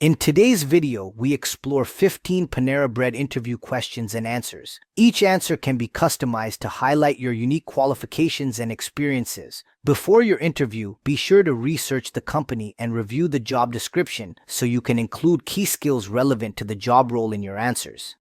In today's video, we explore 15 Panera Bread interview questions and answers. Each answer can be customized to highlight your unique qualifications and experiences. Before your interview, be sure to research the company and review the job description so you can include key skills relevant to the job role in your answers.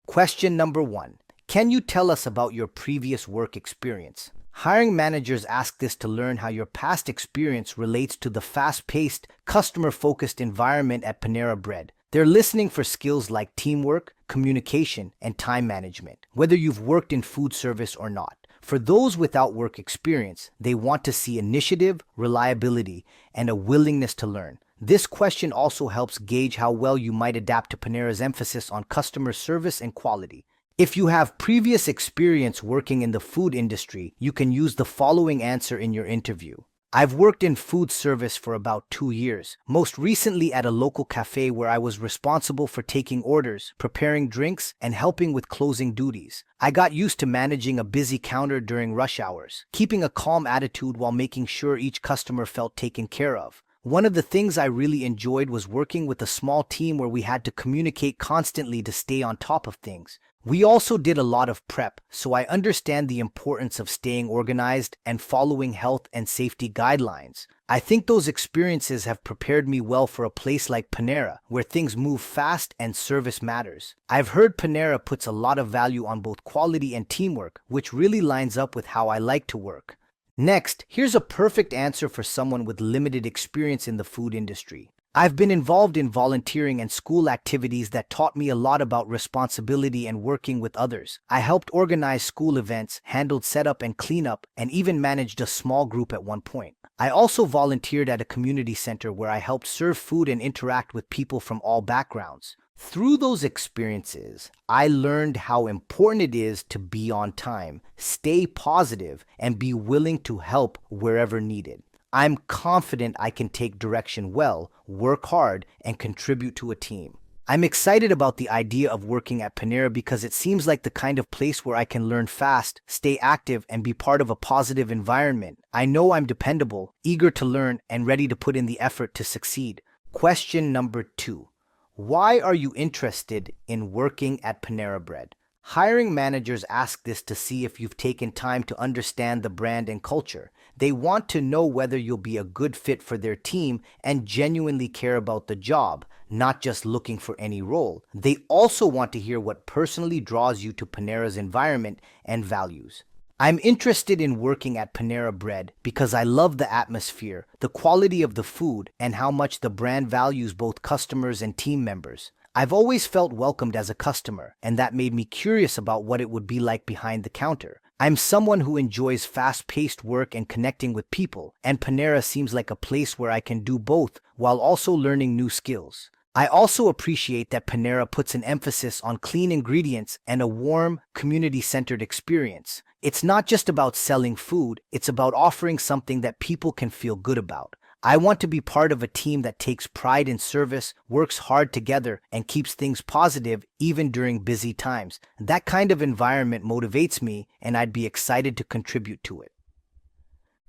Question number 1. Can you tell us about your previous work experience? Hiring managers ask this to learn how your past experience relates to the fast-paced, customer-focused environment at Panera Bread. They're listening for skills like teamwork, communication, and time management, whether you've worked in food service or not. For those without work experience, they want to see initiative, reliability, and a willingness to learn. This question also helps gauge how well you might adapt to Panera's emphasis on customer service and quality. If you have previous experience working in the food industry, you can use the following answer in your interview. I've worked in food service for about 2 years, most recently at a local café where I was responsible for taking orders, preparing drinks, and helping with closing duties. I got used to managing a busy counter during rush hours, keeping a calm attitude while making sure each customer felt taken care of. One of the things I really enjoyed was working with a small team where we had to communicate constantly to stay on top of things. We also did a lot of prep, so I understand the importance of staying organized and following health and safety guidelines. I think those experiences have prepared me well for a place like Panera, where things move fast and service matters. I've heard Panera puts a lot of value on both quality and teamwork, which really lines up with how I like to work. Next, here's a perfect answer for someone with limited experience in the food industry. I've been involved in volunteering and school activities that taught me a lot about responsibility and working with others. I helped organize school events, handled setup and cleanup, and even managed a small group at one point. I also volunteered at a community center where I helped serve food and interact with people from all backgrounds. Through those experiences, I learned how important it is to be on time, stay positive, and be willing to help wherever needed. I'm confident I can take direction well, work hard, and contribute to a team. I'm excited about the idea of working at Panera because it seems like the kind of place where I can learn fast, stay active, and be part of a positive environment. I know I'm dependable, eager to learn, and ready to put in the effort to succeed. Question number 2. Why are you interested in working at Panera Bread? Hiring managers ask this to see if you've taken time to understand the brand and culture. They want to know whether you'll be a good fit for their team and genuinely care about the job, not just looking for any role. They also want to hear what personally draws you to Panera's environment and values. I'm interested in working at Panera Bread because I love the atmosphere, the quality of the food, and how much the brand values both customers and team members. I've always felt welcomed as a customer, and that made me curious about what it would be like behind the counter. I'm someone who enjoys fast-paced work and connecting with people, and Panera seems like a place where I can do both while also learning new skills. I also appreciate that Panera puts an emphasis on clean ingredients and a warm, community-centered experience. It's not just about selling food, it's about offering something that people can feel good about. I want to be part of a team that takes pride in service, works hard together, and keeps things positive even during busy times. That kind of environment motivates me, and I'd be excited to contribute to it.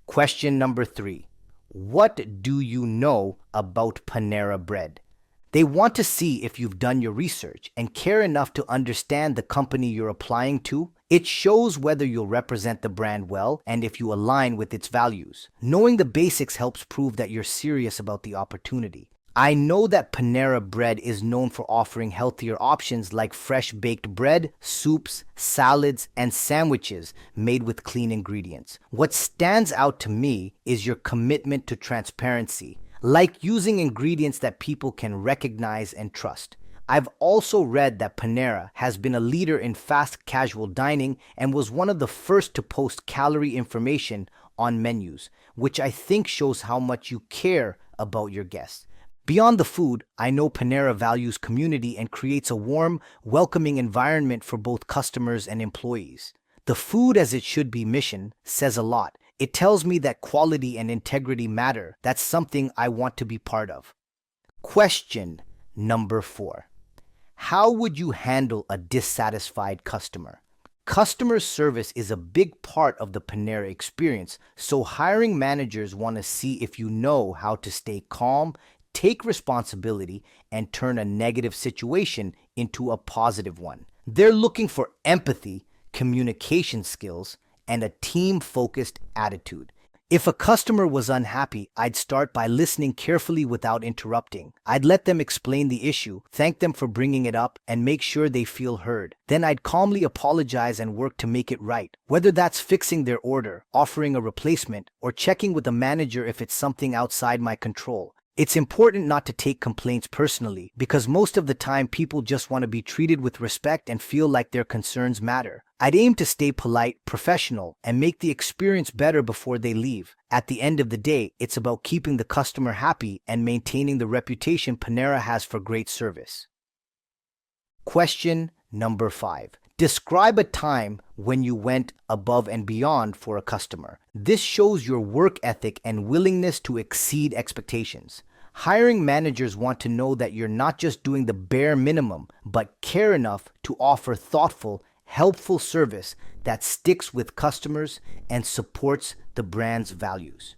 Question number 3. What do you know about Panera Bread? They want to see if you've done your research and care enough to understand the company you're applying to. It shows whether you'll represent the brand well and if you align with its values. Knowing the basics helps prove that you're serious about the opportunity. I know that Panera Bread is known for offering healthier options like fresh baked bread, soups, salads, and sandwiches made with clean ingredients. What stands out to me is your commitment to transparency, like using ingredients that people can recognize and trust. I've also read that Panera has been a leader in fast casual dining and was one of the first to post calorie information on menus, which I think shows how much you care about your guests. Beyond the food, I know Panera values community and creates a warm, welcoming environment for both customers and employees. The food as it should be mission says a lot. It tells me that quality and integrity matter. That's something I want to be part of. Question number 4. How would you handle a dissatisfied customer? Customer service is a big part of the Panera experience, so hiring managers want to see if you know how to stay calm, take responsibility, and turn a negative situation into a positive one. They're looking for empathy, communication skills, and a team-focused attitude. If a customer was unhappy, I'd start by listening carefully without interrupting. I'd let them explain the issue, thank them for bringing it up, and make sure they feel heard. Then I'd calmly apologize and work to make it right, whether that's fixing their order, offering a replacement, or checking with the manager if it's something outside my control. It's important not to take complaints personally, because most of the time people just want to be treated with respect and feel like their concerns matter. I'd aim to stay polite, professional, and make the experience better before they leave. At the end of the day, it's about keeping the customer happy and maintaining the reputation Panera has for great service. Question number 5. Describe a time when you went above and beyond for a customer. This shows your work ethic and willingness to exceed expectations. Hiring managers want to know that you're not just doing the bare minimum, but care enough to offer thoughtful, helpful service that sticks with customers and supports the brand's values.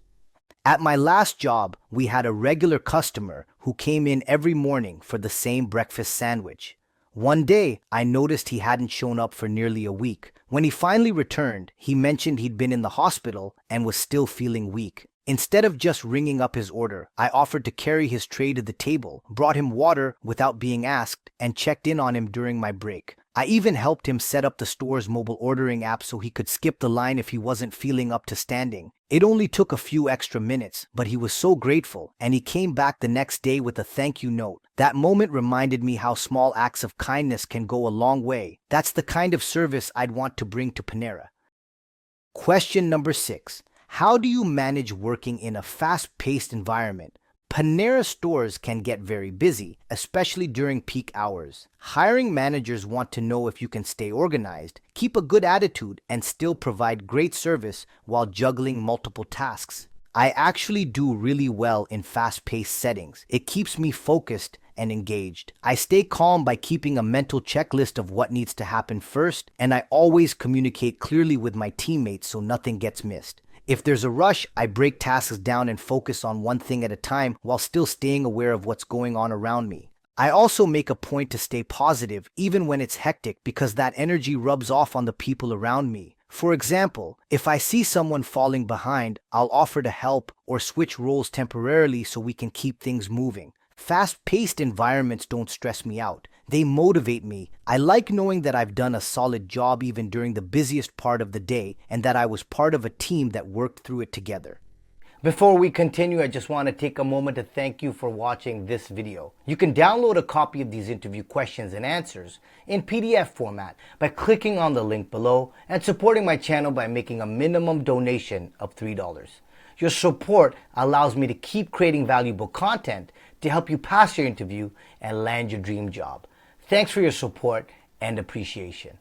At my last job, we had a regular customer who came in every morning for the same breakfast sandwich. One day, I noticed he hadn't shown up for nearly a week. When he finally returned, he mentioned he'd been in the hospital and was still feeling weak. Instead of just ringing up his order, I offered to carry his tray to the table, brought him water without being asked, and checked in on him during my break. I even helped him set up the store's mobile ordering app so he could skip the line if he wasn't feeling up to standing. It only took a few extra minutes, but he was so grateful, and he came back the next day with a thank you note. That moment reminded me how small acts of kindness can go a long way. That's the kind of service I'd want to bring to Panera. Question number 6. How do you manage working in a fast-paced environment? Panera stores can get very busy, especially during peak hours. Hiring managers want to know if you can stay organized, keep a good attitude, and still provide great service while juggling multiple tasks. I actually do really well in fast-paced settings. It keeps me focused and engaged. I stay calm by keeping a mental checklist of what needs to happen first, and I always communicate clearly with my teammates so nothing gets missed. If there's a rush, I break tasks down and focus on one thing at a time while still staying aware of what's going on around me. I also make a point to stay positive even when it's hectic because that energy rubs off on the people around me. For example, if I see someone falling behind, I'll offer to help or switch roles temporarily so we can keep things moving. Fast-paced environments don't stress me out. They motivate me. I like knowing that I've done a solid job even during the busiest part of the day and that I was part of a team that worked through it together. Before we continue, I just want to take a moment to thank you for watching this video. You can download a copy of these interview questions and answers in PDF format by clicking on the link below and supporting my channel by making a minimum donation of $3. Your support allows me to keep creating valuable content to help you pass your interview and land your dream job. Thanks for your support and appreciation.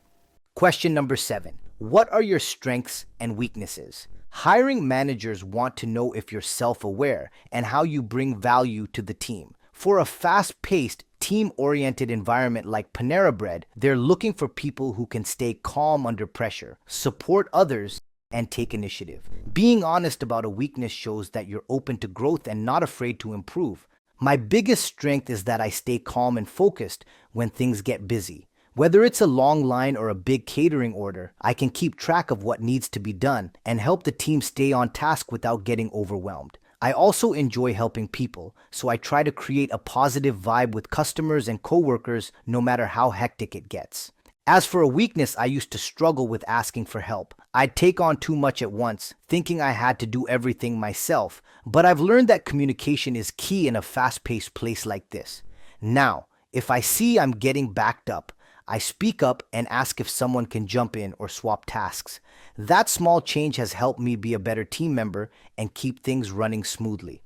Question number 7. What are your strengths and weaknesses? Hiring managers want to know if you're self-aware and how you bring value to the team. For a fast-paced, team-oriented environment like Panera Bread, they're looking for people who can stay calm under pressure, support others, and take initiative. Being honest about a weakness shows that you're open to growth and not afraid to improve. My biggest strength is that I stay calm and focused when things get busy. Whether it's a long line or a big catering order, I can keep track of what needs to be done and help the team stay on task without getting overwhelmed. I also enjoy helping people, so I try to create a positive vibe with customers and coworkers no matter how hectic it gets. As for a weakness, I used to struggle with asking for help. I'd take on too much at once, thinking I had to do everything myself, but I've learned that communication is key in a fast-paced place like this. Now, if I see I'm getting backed up, I speak up and ask if someone can jump in or swap tasks. That small change has helped me be a better team member and keep things running smoothly.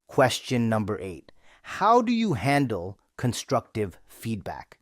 Question number 8. How do you handle constructive feedback?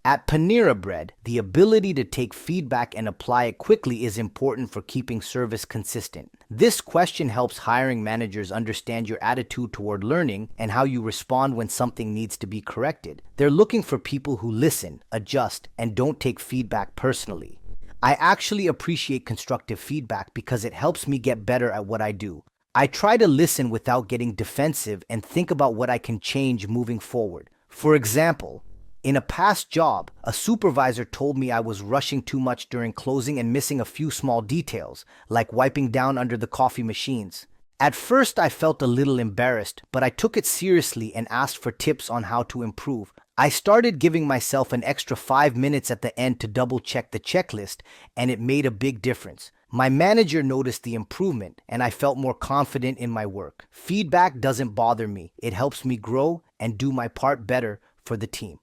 At Panera Bread, the ability to take feedback and apply it quickly is important for keeping service consistent. This question helps hiring managers understand your attitude toward learning and how you respond when something needs to be corrected. They're looking for people who listen, adjust, and don't take feedback personally. I actually appreciate constructive feedback because it helps me get better at what I do. I try to listen without getting defensive and think about what I can change moving forward. For example, in a past job, a supervisor told me I was rushing too much during closing and missing a few small details, like wiping down under the coffee machines. At first, I felt a little embarrassed, but I took it seriously and asked for tips on how to improve. I started giving myself an extra 5 minutes at the end to double check the checklist, and it made a big difference. My manager noticed the improvement, and I felt more confident in my work. Feedback doesn't bother me. It helps me grow and do my part better for the team.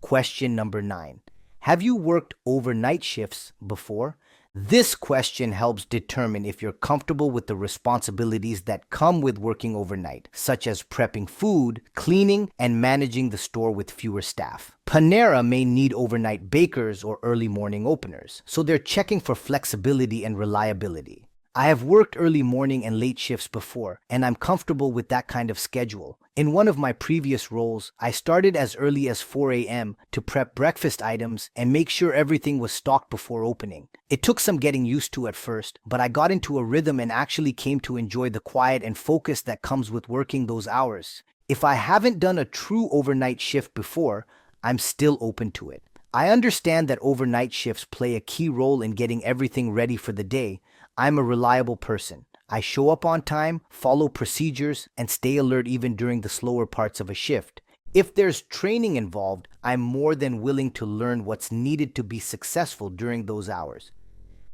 Question number 9. Have you worked overnight shifts before? This question helps determine if you're comfortable with the responsibilities that come with working overnight, such as prepping food, cleaning, and managing the store with fewer staff. Panera may need overnight bakers or early morning openers, so they're checking for flexibility and reliability. I have worked early morning and late shifts before, and I'm comfortable with that kind of schedule. In one of my previous roles, I started as early as 4 a.m. to prep breakfast items and make sure everything was stocked before opening. It took some getting used to at first, but I got into a rhythm and actually came to enjoy the quiet and focus that comes with working those hours. If I haven't done a true overnight shift before, I'm still open to it. I understand that overnight shifts play a key role in getting everything ready for the day. I'm a reliable person. I show up on time, follow procedures, and stay alert even during the slower parts of a shift. If there's training involved, I'm more than willing to learn what's needed to be successful during those hours.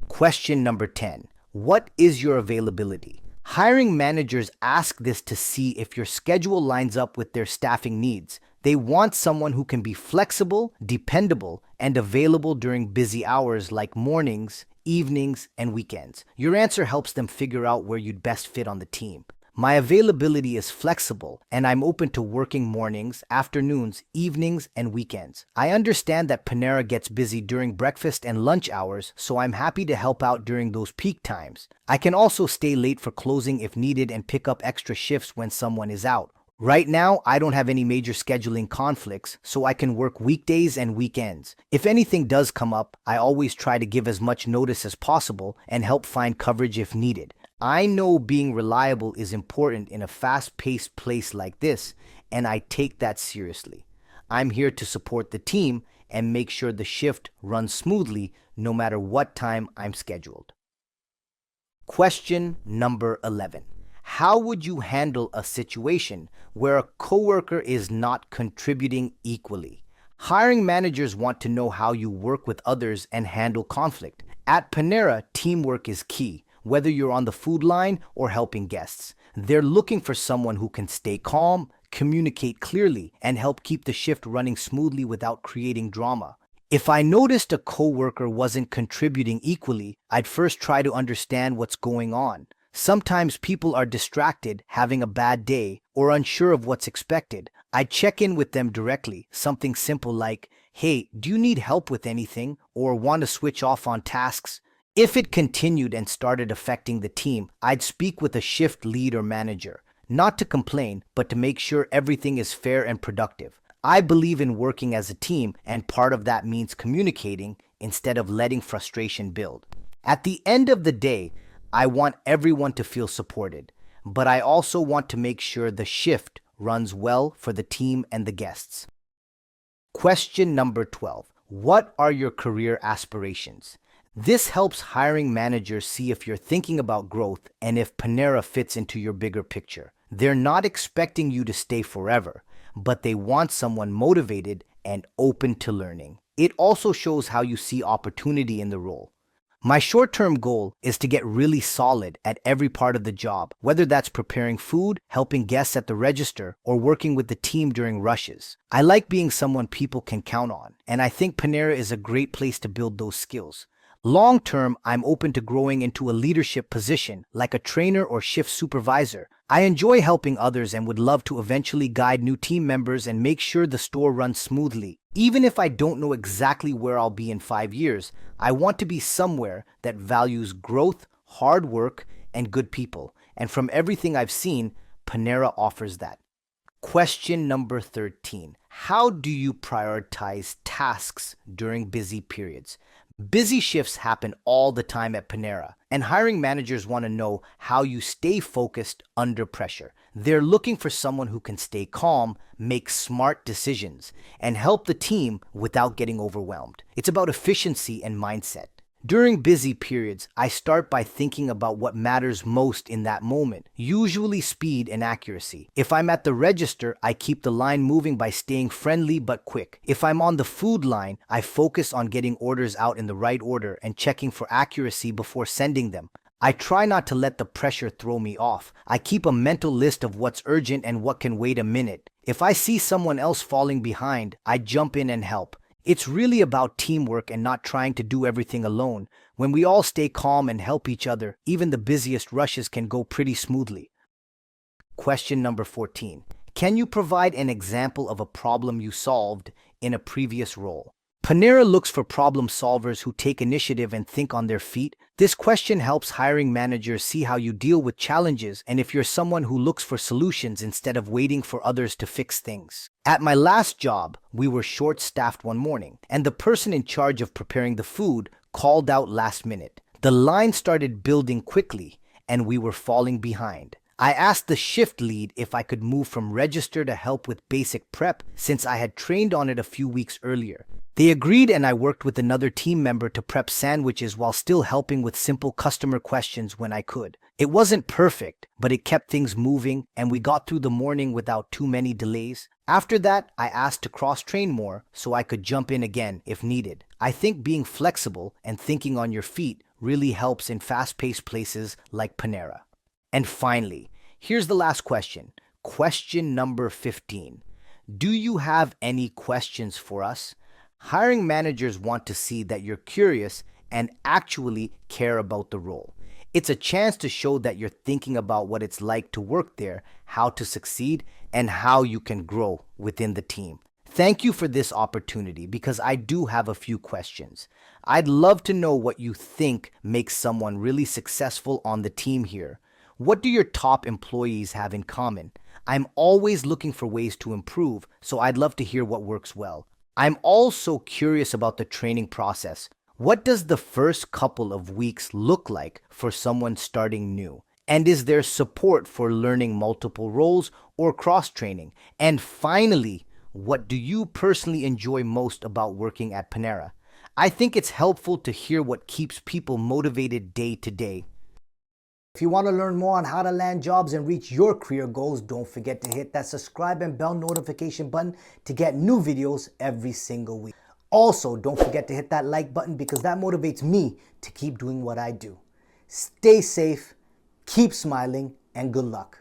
Question number 10. What is your availability? Hiring managers ask this to see if your schedule lines up with their staffing needs. They want someone who can be flexible, dependable, and available during busy hours like mornings, evenings, and weekends. Your answer helps them figure out where you'd best fit on the team. My availability is flexible, and I'm open to working mornings, afternoons, evenings, and weekends. I understand that Panera gets busy during breakfast and lunch hours, so I'm happy to help out during those peak times. I can also stay late for closing if needed and pick up extra shifts when someone is out. Right now, I don't have any major scheduling conflicts, so I can work weekdays and weekends. If anything does come up, I always try to give as much notice as possible and help find coverage if needed. I know being reliable is important in a fast-paced place like this, and I take that seriously. I'm here to support the team and make sure the shift runs smoothly no matter what time I'm scheduled. Question number 11. How would you handle a situation where a coworker is not contributing equally? Hiring managers want to know how you work with others and handle conflict. At Panera, teamwork is key, whether you're on the food line or helping guests. They're looking for someone who can stay calm, communicate clearly, and help keep the shift running smoothly without creating drama. If I noticed a coworker wasn't contributing equally, I'd first try to understand what's going on. Sometimes people are distracted, having a bad day, or unsure of what's expected. I check in with them directly, something simple like, "Hey, do you need help with anything?" or "Want to switch off on tasks?" If it continued and started affecting the team, I'd speak with a shift lead or manager, not to complain, but to make sure everything is fair and productive. I believe in working as a team, and part of that means communicating instead of letting frustration build. At the end of the day, I want everyone to feel supported, but I also want to make sure the shift runs well for the team and the guests. Question number 12. What are your career aspirations? This helps hiring managers see if you're thinking about growth and if Panera fits into your bigger picture. They're not expecting you to stay forever, but they want someone motivated and open to learning. It also shows how you see opportunity in the role. My short-term goal is to get really solid at every part of the job, whether that's preparing food, helping guests at the register, or working with the team during rushes. I like being someone people can count on, and I think Panera is a great place to build those skills. Long-term, I'm open to growing into a leadership position, like a trainer or shift supervisor. I enjoy helping others and would love to eventually guide new team members and make sure the store runs smoothly. Even if I don't know exactly where I'll be in 5 years, I want to be somewhere that values growth, hard work, and good people. And from everything I've seen, Panera offers that. Question number 13. How do you prioritize tasks during busy periods? Busy shifts happen all the time at Panera, and hiring managers want to know how you stay focused under pressure. They're looking for someone who can stay calm, make smart decisions, and help the team without getting overwhelmed. It's about efficiency and mindset. During busy periods, I start by thinking about what matters most in that moment, usually speed and accuracy. If I'm at the register, I keep the line moving by staying friendly but quick. If I'm on the food line, I focus on getting orders out in the right order and checking for accuracy before sending them. I try not to let the pressure throw me off. I keep a mental list of what's urgent and what can wait a minute. If I see someone else falling behind, I jump in and help. It's really about teamwork and not trying to do everything alone. When we all stay calm and help each other, even the busiest rushes can go pretty smoothly. Question number 14. Can you provide an example of a problem you solved in a previous role? Panera looks for problem solvers who take initiative and think on their feet. This question helps hiring managers see how you deal with challenges and if you're someone who looks for solutions instead of waiting for others to fix things. At my last job, we were short-staffed one morning, and the person in charge of preparing the food called out last minute. The line started building quickly, and we were falling behind. I asked the shift lead if I could move from register to help with basic prep since I had trained on it a few weeks earlier. They agreed, and I worked with another team member to prep sandwiches while still helping with simple customer questions when I could. It wasn't perfect, but it kept things moving, and we got through the morning without too many delays. After that, I asked to cross-train more so I could jump in again if needed. I think being flexible and thinking on your feet really helps in fast-paced places like Panera. And finally, here's the last question. Question number 15. Do you have any questions for us? Hiring managers want to see that you're curious and actually care about the role. It's a chance to show that you're thinking about what it's like to work there, how to succeed, and how you can grow within the team. Thank you for this opportunity because I do have a few questions. I'd love to know what you think makes someone really successful on the team here. What do your top employees have in common? I'm always looking for ways to improve, so I'd love to hear what works well. I'm also curious about the training process. What does the first couple of weeks look like for someone starting new? And is there support for learning multiple roles or cross-training? And finally, what do you personally enjoy most about working at Panera? I think it's helpful to hear what keeps people motivated day to day. If you want to learn more on how to land jobs and reach your career goals, don't forget to hit that subscribe and bell notification button to get new videos every single week. Also, don't forget to hit that like button because that motivates me to keep doing what I do. Stay safe, keep smiling, and good luck.